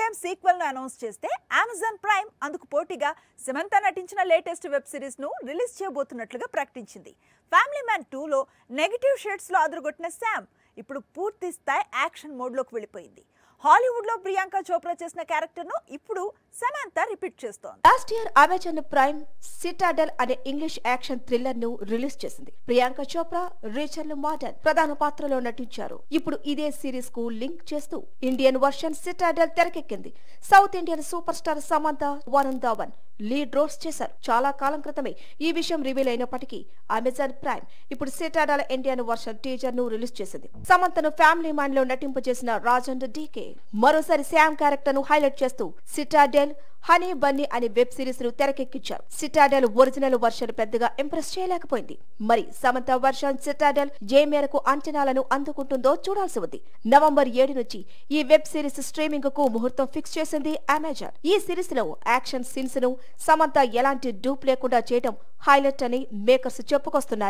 Time sequel ను announce చేస్తే Amazon prime అందుకు పోటీగా సమంత నటించిన లేటెస్ట్ వెబ్ సిరీస్ ను రిలీజ్ చేయబోతున్నట్లుగా ప్రకటించింది. ఫ్యామిలీ మ్యాన్ 2లో నెగటివ్ షేడ్స్ లో అదరగొట్టిన శామ్ ఇప్పుడు పూర్తి స్థాయి యాక్షన్ మోడ్ లోకి వెళ్ళిపోయింది. హాలీవుడ్ లో ప్రియాంక చోప్రా చేసిన క్యారెక్టర్ ను ఇప్పుడు సమంత రిపీట్ చేస్తోంది. Last year Amazon prime Citadel అనే ఇంగ్లీష్ యాక్షన్ థ్రిల్లర్ ను రిలీజ్ చేసింది. ప్రియాంక చోప్రా, రేచల్ మార్డన్ ప్రధాన పాత్రలో నటించారు. ఇప్పుడు ఇదే సిరీస్ కు లింక్ చేస్తూ ఇండియన్ వర్షన్ సిటాడెల్ తెరకెక్కింది. South Indian super star Samantha, Varun Dhawan lead roles చేశారు. చాలా కాలం క్రితమే ఈ విషయం రివీల్ అయినప్పటికీ అమెజాన్ ప్రైమ్ ఇప్పుడు సిటాడెల్ ఇండియన్ వర్షన్ టీజర్ ను రిలీజ్ చేసింది. సమంతను ఫ్యామిలీ మ్యాన్ లో నటింపు చేసిన రాజన్ డీకే మరోసారి శామ్ క్యారెక్టర్ ను హైలైట్ చేస్తూ సిటాడెల్ హనీ బన్నీ అనే వెబ్ సిరీస్ ను తెరకెక్కించారు. సిటాడెల్ ఒరిజినల్ వర్షన్ పెద్దగా ఇంప్రెస్ చేయలేకపోయింది. మరి సమంత వర్షన్ సిటాడెల్ ఏ మేరకు అంచనాలను అందుకుంటుందో చూడాల్సి ఉంది. నవంబర్ 7 నుంచి ఈ వెబ్ సిరీస్ స్ట్రీమింగ్ కు ముహూర్తం ఫిక్స్ చేసింది అమెజాన్. ఈ సిరీస్ లో యాక్షన్ సీన్స్ ను సమంత ఎలాంటి డూప్ లేకుండా చేయడం హైలైట్ అని మేకర్స్ చెప్పుకొస్తున్నారు.